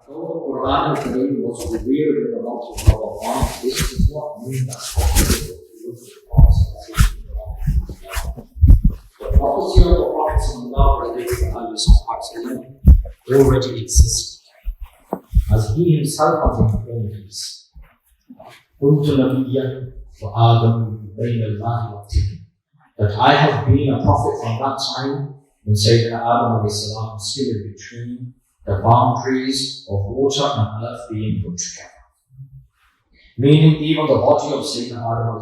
Though the Quran al-Kareem was revealed in the month of Ramadan, this does not mean that prophecy was delivered to the Prophet. The prophecy of the Prophet already existed, as he himself has informed us. كنت نبيا وآدم بين الله وابتدى. That I have been a prophet from that time when Sayyidina Adam was still in between the boundaries of water and earth being put together. Meaning even the body of Sayyidina Adam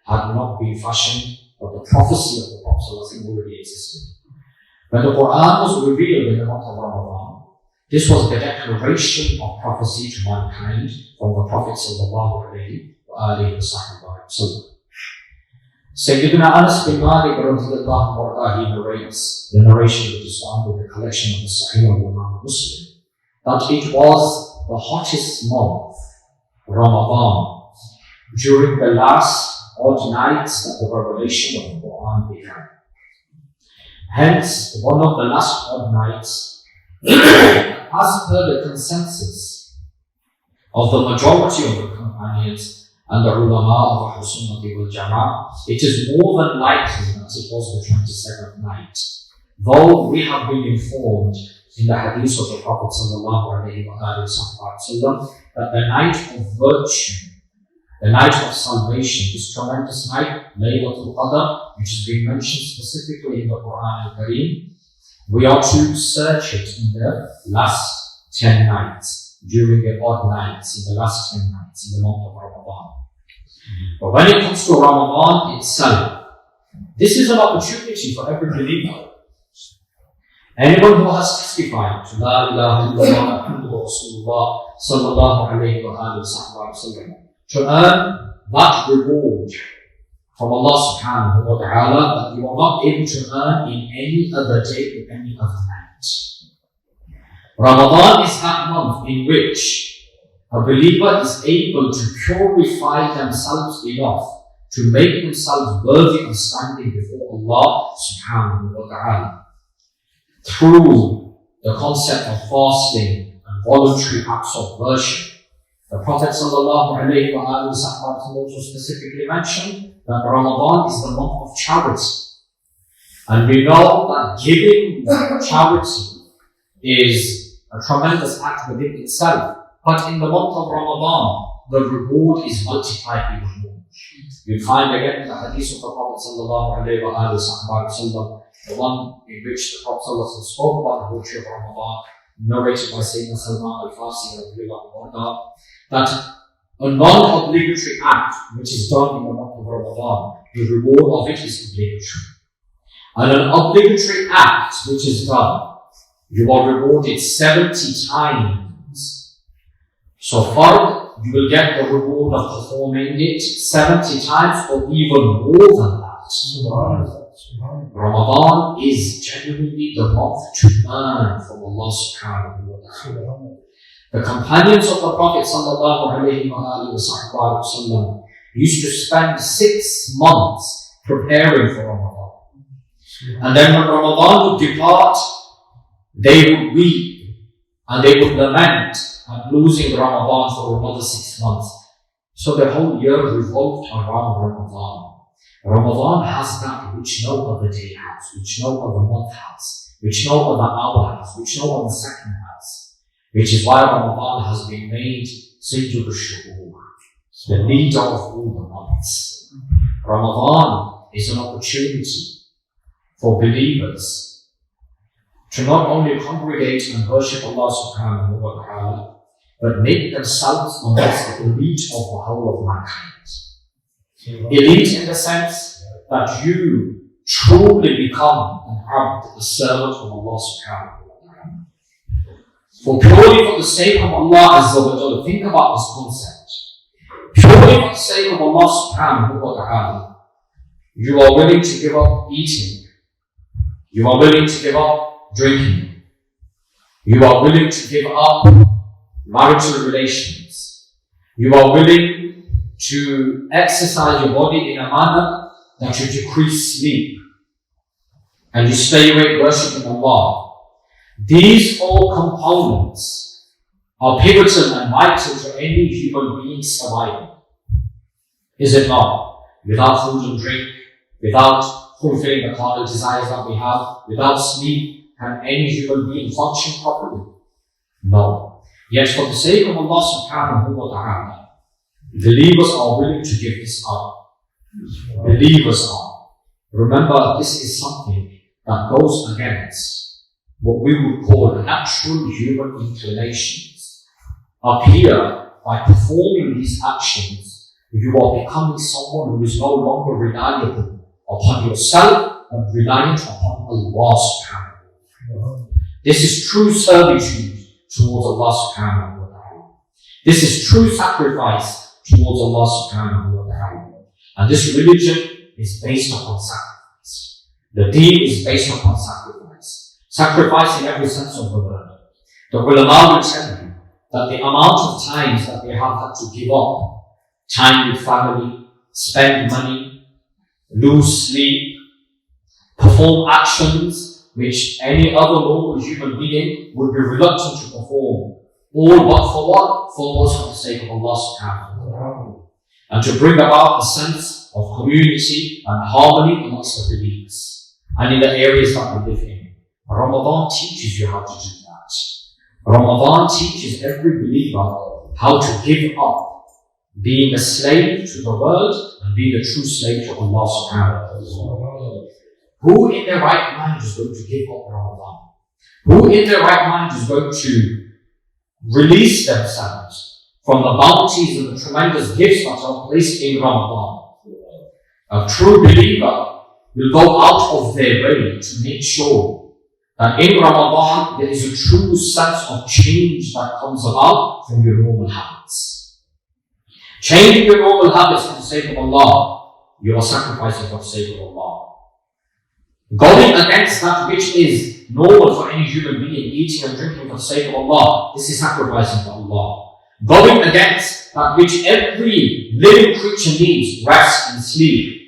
had not been fashioned, but the prophecy of the Prophet already existed. When the Quran was revealed in the month of Ramadan, this was the declaration of prophecy to mankind from the Prophet sallallahu alayhi wa sallam. Sayyidina Anas bin Malik he narrates the narration which is found in the collection of the Sahih of Imam Muslim, that it was the hottest month, Ramadan, during the last odd nights that the revelation of the Quran began. Hence, one of the last odd nights, as per the consensus of the majority of the companions and the ulama of Ahl Sunnah wal Jama'ah, it is more than likely that it was the 27th night. Though we have been informed in the hadith of the Prophet sallallahu alayhi wa sallam that the night of virtue, the night of salvation, this tremendous night, Laylatul Qadr, which has been mentioned specifically in the Quran al-Kareem, we are to search it in the last 10 nights, during the odd nights, in the last 10 nights, in the month of Ramadan. But when it comes to Ramadan itself, this is an opportunity for every believer. Anyone who has testified to La ilaha illallah Muhammadur Rasulullah sallallahu alayhi wa sallam to earn that reward from Allah subhanahu wa ta'ala that you are not able to earn in any other day or any other night. Ramadan is that month in which a believer is able to purify themselves enough to make themselves worthy of standing before Allah subhanahu wa ta'ala. Through the concept of fasting and voluntary acts of worship, the Prophet sallallahu alayhi wa sallam also specifically mentioned that Ramadan is the month of charity. And we know that giving charity is a tremendous act within itself. But in the month of Ramadan, the reward is multiplied even more. You find again in the hadith of the Prophet sallallahu alayhi wa sallam, the one in which the Prophet sallallahu alayhi wa sallam spoke about the virtue of Ramadan, narrated by Sayyidina Salman al-Farsi, that a non-obligatory act which is done in the month of Ramadan, the reward of it is obligatory. And an obligatory act which is done, you are rewarded 70 times. So far, you will get the reward of performing it 70 times or even more than that. Ramadan is genuinely the month to earn from Allah subhanahu wa ta'ala. The companions of the Prophet sallallahu alayhi wa sallam used to spend 6 months preparing for Ramadan. And then when Ramadan would depart, they would weep and they would lament at losing Ramadan for another 6 months. So the whole year revolved around Ramadan. Ramadan has that which no other day has, which no other month has, which no other hour has, which no other second has. Which is why Ramadan has been made Sayyidul Shuhur, the leader of all the months. Ramadan is an opportunity for believers to not only congregate and worship Allah subhanahu wa ta'ala, but make themselves amongst the elite of the whole of mankind. Elite in the sense that you truly become an abd, a servant of Allah subhanahu wa ta'ala. For purely for the sake of Allah Azza wa Jalla, think about this concept. Purely for the sake of Allah subhanahu wa ta'ala, you are willing to give up eating. You are willing to give up drinking. You are willing to give up marital relations. You are willing to exercise your body in a manner that you decrease sleep. And you stay awake worshipping Allah. These all components are pivotal and vital to any human being's survival. Is it not? Without food and drink, without fulfilling the carnal desires that we have, without sleep, can any human being function properly? No. Yet for the sake of Allah subhanahu wa ta'ala, believers are willing to give this up. Believers are. Remember, this is something that goes against what we would call natural human inclinations. Up here, by performing these actions, you are becoming someone who is no longer reliable upon yourself and reliant upon Allah subhanahu wa ta'ala. This is true servitude towards Allah subhanahu wa ta'ala. This is true sacrifice towards Allah subhanahu wa ta'ala. And this religion is based upon sacrifice. The deen is based upon sacrifice. Sacrifice in every sense of the word. The ulama will tell you that the amount of times that they have had to give up, time with family, spend money, lose sleep, perform actions which any other normal human being would be reluctant to perform. All but for what? For what's for the sake of Allah subhanahu wa ta'ala. And to bring about a sense of community and harmony amongst the believers. And in the areas that we live in. Ramadan teaches you how to do that. Ramadan teaches every believer how to give up being a slave to the world and being a true slave to Allah subhanahu wa ta'ala. Who in their right mind is going to give up Ramadan? Who in their right mind is going to release themselves from the bounties and the tremendous gifts that are placed in Ramadan? A true believer will go out of their way to make sure that in Ramadan there is a true sense of change that comes about from your normal habits. Changing your normal habits for the sake of Allah, you are sacrificing for the sake of Allah. Going against that which is normal for any human being, eating and drinking for the sake of Allah, this is sacrificing for Allah. Going against that which every living creature needs, rest and sleep,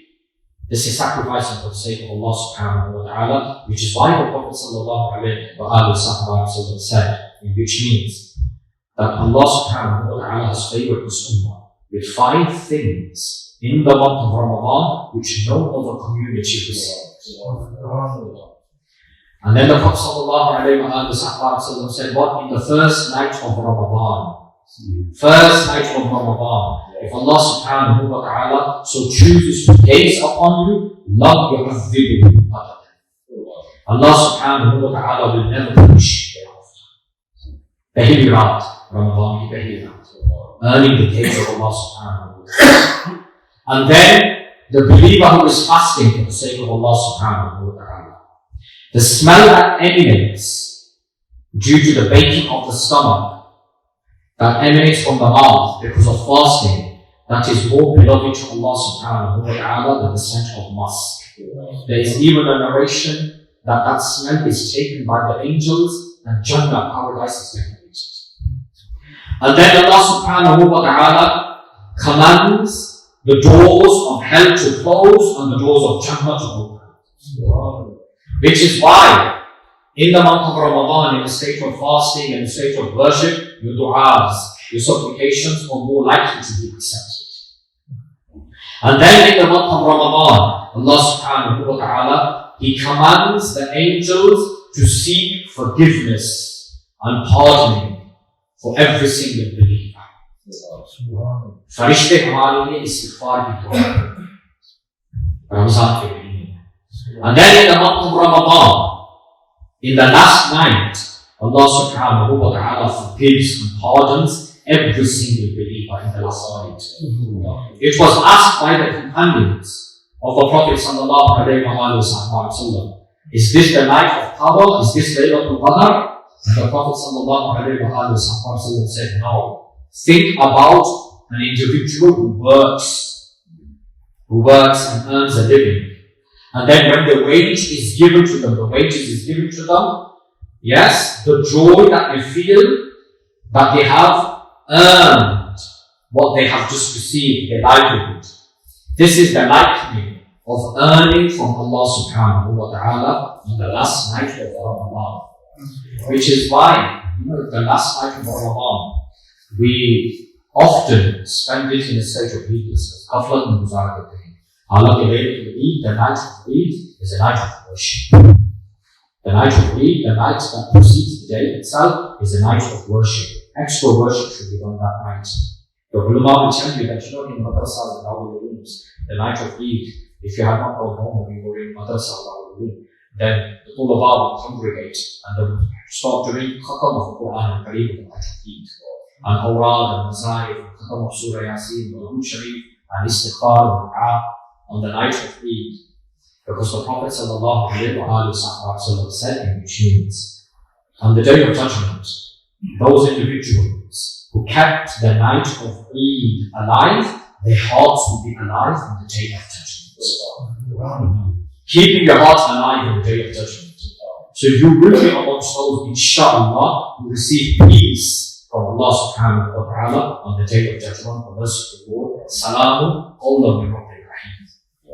this is sacrificing for the sake of Allah subhanahu wa ta'ala, which is why the Prophet sallallahu alayhi wa sallam said, which means that Allah subhanahu wa ta'ala has favored this ummah with 5 things in the month of Ramadan which no other community receives. And then the Prophet sallallahu alayhi wa sallam said, what? In the first night of Ramadan. First night of Ramadan. If Allah subhanahu wa ta'ala so chooses to gaze upon you, love your azibuhu. Allah subhanahu wa ta'ala will never punish you thereafter. Pehli raat, Ramadan ki pehli raat. Earning the gaze of Allah subhanahu wa ta'ala. And then the believer who is fasting for the sake of Allah subhanahu wa ta'ala. The smell that emanates due to the baking of the stomach, that emanates from the mouth because of fasting, that is more beloved to Allah subhanahu wa ta'ala than the scent of musk. There is even a narration that that smell is taken by the angels and Jannah, paradise, is decorated. And then Allah subhanahu wa ta'ala commands the doors of hell to close and the doors of Jannah to open. Which is why in the month of Ramadan, in a state of fasting and a state of worship, your du'as, your supplications are more likely to be accepted. And then in the month of Ramadan, Allah subhanahu wa ta'ala, He commands the angels to seek forgiveness and pardoning for every single believer. फरिश्ते हमारे लिए इस्तिग़फ़ार की दुआ करते हैं रमज़ान के महीने. And then in the month of Ramadan, in the last night, Allah subhanahu wa ta'ala forgives and pardons every single believer in the last night. It was asked by the companions of the Prophet sallallahu alayhi wa sallam, is this the night of power? Is this Laylatul Qadr? And the Prophet sallallahu alayhi wa sallam said, no. Think about an individual who works and earns a living. And then when the wage is given to them, the wages is given to them, yes, the joy that they feel that they have earned what they have just received, their livelihood. This is the likening of earning from Allah subhanahu wa ta'ala on the last night of Ramadan. Which is why the last night of Ramadan, we often spend it in a state of heedlessness. Ghaflat and Muzarakat. The night of Eid is a night of worship. The night of Eid, the night that precedes the day itself, is a night of worship. Extra worship should be done that night. The ulama will tell you that in madrasas and our rooms, the night of Eid, if you had not gone home and you were in madrasa or our room, then the tulaba will congregate and they will start doing khatam of the Quran and Kareem on the night of Eid. And awrad and mazaif and khatam of Surah Yasin, Al Sharif, and istighfar and du'a on the night of Eid. Because the Prophet ﷺ said in which means, on the day of judgment, those individuals who kept the night of Eid alive, their hearts will be alive on the day of judgment. Keeping your heart alive on the day of judgment. So you will be amongst those, InshaAllah, who receive peace from Allah subhanahu wa ta'ala on the day of judgment, the mercy of the Lord. Salamun qawlan min Rabbil Rahim.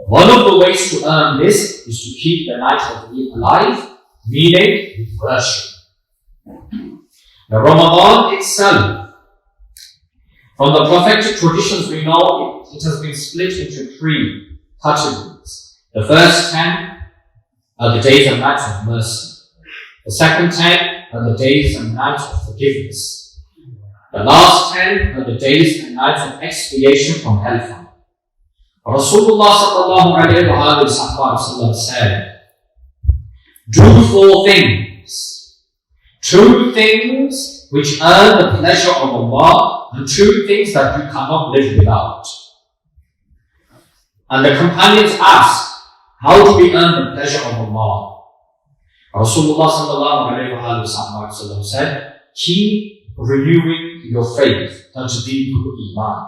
One of the ways to earn this is to keep the night of Eid alive, meaning with worship. The Ramadan itself, from the prophetic traditions we know, it has been split into 3 categories. The first 10 are the days and nights of mercy. The second 10 are the days and nights of forgiveness. The last 10 are the days and nights of expiation from hellfire. Rasulullah sallallahu alayhi wa sallam said, do 4 things. 2 things which earn the pleasure of Allah, and 2 things that you cannot live without. And the companions asked, how do we earn the pleasure of Allah? Rasulullah sallallahu alayhi wa sallam said, keep renewing your faith, tajdeedul iman,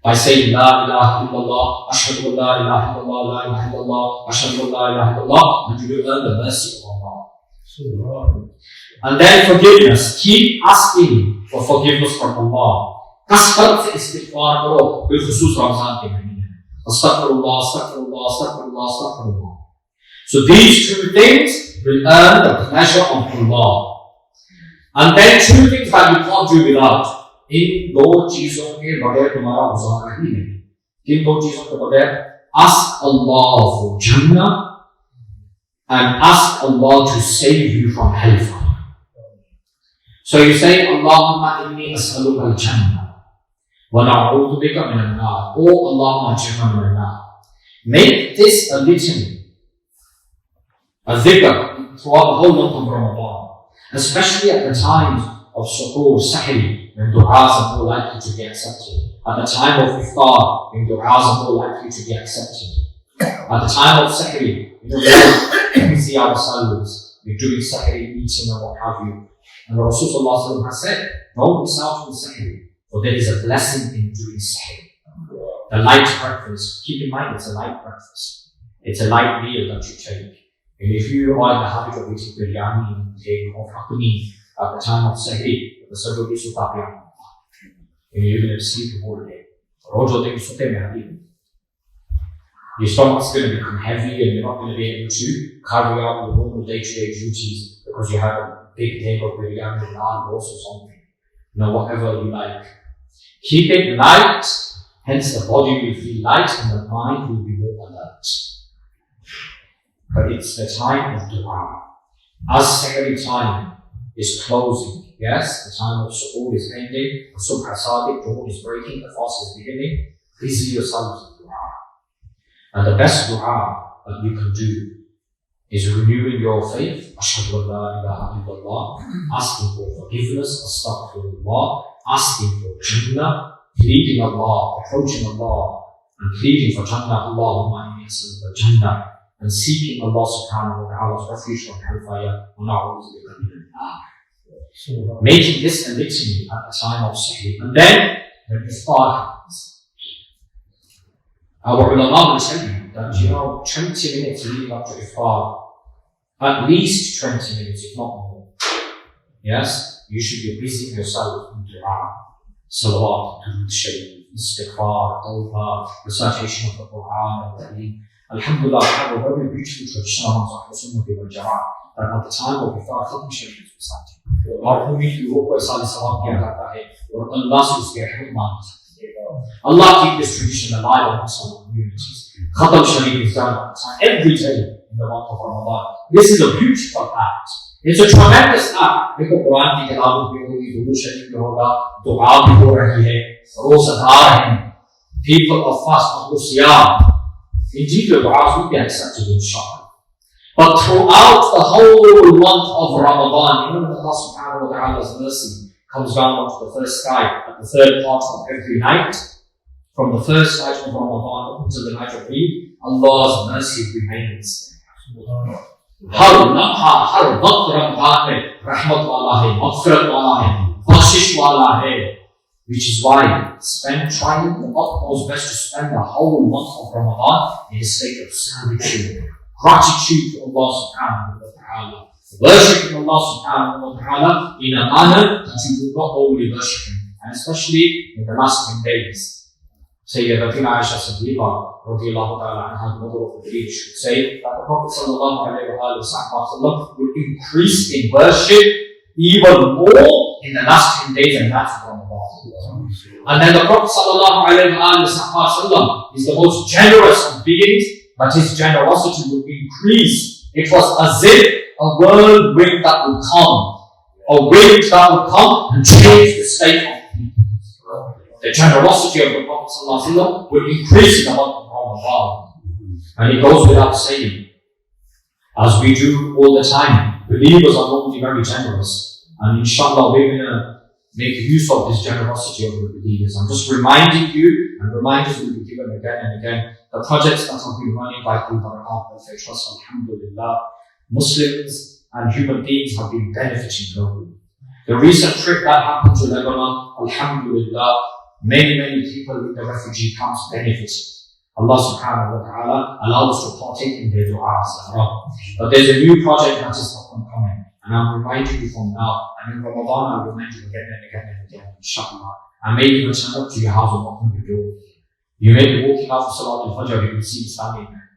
by saying La ilaha illallah, ashhadu an la ilaha illallah, la ilaha illallah, ashhadu an la ilaha illallah, and you will earn the mercy of Allah. And then forgiveness. Keep asking for forgiveness from Allah. Kasrat se istighfar karo, bil khusus Ramazan ke mahine. Astaghfirullah, astaghfirullah, astaghfirullah, astaghfirullah. So these 2 things will earn the pleasure of Allah. And then 2 things that you can't do without. इन 2 चीजों के बगैर तुम्हारा गुजारा ही नहीं. किन 2 चीजों के बगैर? Ask Allah for Jannah and ask Allah to save you from hellfire. So you say, Allahumma inni as'aluka al-Jannah wa na'udhu bika min al-nar. Oh Allahumma jannah min al-nar. Make this a litany, a dhikr throughout the whole month of Ramadan, especially at the times of suhoor, sahri, when du'as are more likely to be accepted. At the time of iftar, when du'as are more likely to be accepted. At the time of sahri, we see ourselves, we're doing sahri, eating and what have you. And Rasulullah has said, don't miss out on sahri, for there is a blessing in doing sahri. The light breakfast, keep in mind it's a light breakfast. It's a light meal that you take. And if you are in the habit of eating biryani and taking off hakuni at the time of sahri, the surgery is and you're going to sleep the whole day. Your stomach's going to become heavy and you're not going to be able to carry out your normal day-to-day duties because you have a big table of biryani and naan or something. Whatever you like. Keep it light, hence the body will feel light and the mind will be more alert. But it's the time of dua. As sahri time is closing, yes, the time of suhoor is ending, the subh sadiq, dawn is breaking, the fast is beginning. Busy yourselves in dua. And the best dua that you can do is renewing your faith, ashhadu an la ilaha illallah, asking for forgiveness, astaghfirullah, asking for Jannah, pleading Allah, approaching Allah, and pleading for Jannah, Allahumma inni as'aluka Jannah, and seeking Allah subhanahu wa ta'ala's refuge from hellfire, wa na'udhu bika min al-nar. Making this a litany at the time of sahri. And then, when iftar happens, our ulama will tell you that, 20 minutes leading up to iftar, at least 20 minutes, if not more. Yes, you should be busying yourself in dua, salawat, durood sharif, istighfar, tawbah, recitation of the Quran, Alhamdulillah, we have a very beautiful tradition amongst Ahl Sunnah wal Jama'ah that at the time of Iftar Khatm Sharif is recited. और भूमि की रोक को साल सवाब किया जाता है और अल्लाह से उसके रहमत मांगी जाती है. Allah keep this tradition alive amongst our communities. Khatm Sharif is done at the time every day in the month of Ramadan. This is a beautiful act. It's a tremendous act. देखो कुरान की किताबों में होगी, दुरूद शरीफ में होगा, दुआ भी हो रही है, रोज़ादार हैं, people of fast और siyam. Indeed, the du'as will be accepted inshallah. But throughout the whole month of Ramadan, even when Allah subhanahu wa ta'ala's mercy comes down onto the first sky at the third part of every night, from the first night of Ramadan up until the night of Eid, Allah's mercy remains. हर वक्त रमजान में रहमत वाला है, मग़फ़िरत वाला है, बख्शिश वाला है. Which is why try the utmost best to spend the whole month of Ramadan in a state of servitude, gratitude to Allah subhanahu wa ta'ala, worshiping Allah subhanahu wa ta'ala in a manner that you do not only worship Him, and especially in the last 10 days. Sayyidatina Aisha Siddiqa radiyallahu ta'ala anha, the mother of the believers, should say that the Prophet sallallahu alayhi wa sallam will increase in worship even more in the last 10 days and that's Ramadan. And then the Prophet sallallahu alayhi wa sallam is the most generous of beings, but his generosity will increase. It was as if a whirlwind that would come, a wind that would come and change the state of people. The generosity of the Prophet sallallahu alayhi wa sallam will increase in the month of Ramadan. And it goes without saying, as we do all the time, believers are normally very generous. And inshallah we're going to make use of this generosity of the believers. I'm just reminding you, and reminders will be given again and again, the projects that have been running by Al-Aqsa CC Trust, alhamdulillah, Muslims and human beings have been benefiting globally. The recent trip that happened to Lebanon, alhamdulillah, many people in the refugee camps benefited. Allah subhanahu wa ta'ala allows us to partake in their du'as. But there's a new project that is up and coming. And I'm reminding you from now, and in Ramadan I'll remind you again and again and again, inshallah. I may even turn up to your house and knock on your door. You may be walking out for Salat al-Fajr, you will see me standing there.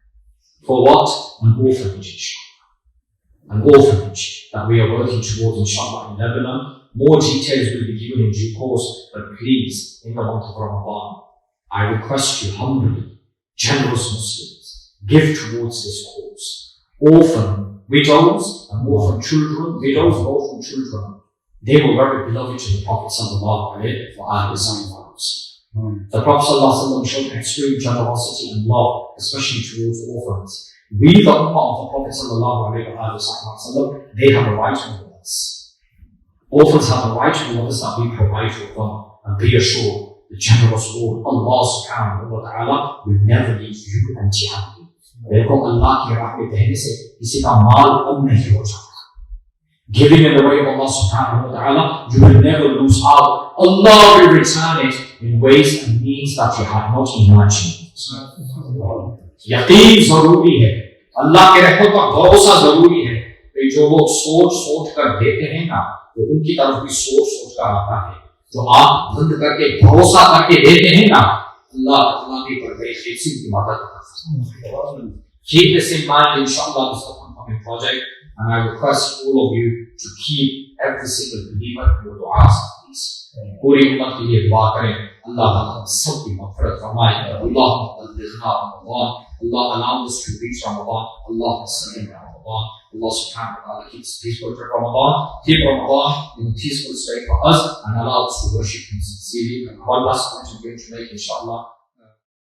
For what? An orphanage, inshallah. An orphanage that we are working towards, inshallah, in Lebanon. More details will be given in due course, but please, in the month of Ramadan, I request you humbly, generous Muslims, give towards this cause. Orphan widows and orphan children, widows and orphan children, they were very beloved to the Prophet sallallahu alayhi wa sallam. The Prophet sallallahu alayhi wa sallam showed extreme generosity and love, especially towards orphans. We, the ummah of the Prophet sallallahu alayhi wa sallam, they have a right over us. Orphans have a right over us that we provide for them. And be assured, the generous Lord, Allah subhanahu wa ta'ala, will never leave you empty-handed. देखो अल्लाह की राह में देने से किसी का माल कम नहीं हो जाता. Giving in the way of Allah subhanahu wa ta'ala, you will never lose out. Allah will return it in ways and means that you had not imagined. यकीन जरूरी है, अल्लाह के रहमत पर भरोसा जरूरी है. जो लोग सोच कर देते हैं ना, तो उनकी तरफ भी सोच कर आता है. जो आप बंद करके भरोसा करके देते हैं ना, Allah की बड़ी खेती की मदद करता है. Keep this in mind, inshallah, this upcoming project, and I request all of you to keep every single believer in your du'as, please. पूरी उम्मत के लिए दुआ करें. अल्लाह ताला सबकी मग़फ़िरत फरमाए. अल्लाहुम्मा बल्लिग़ना Ramzan. Allah allow us to reach Ramadan. Allahumma salli ala Ramadan. Allah subhanahu wa ta'ala keeps peaceful for Ramadan. Keep Ramadan in a peaceful state for us and allow us to worship Him sincerely. And one last point I'm going to make, inshallah.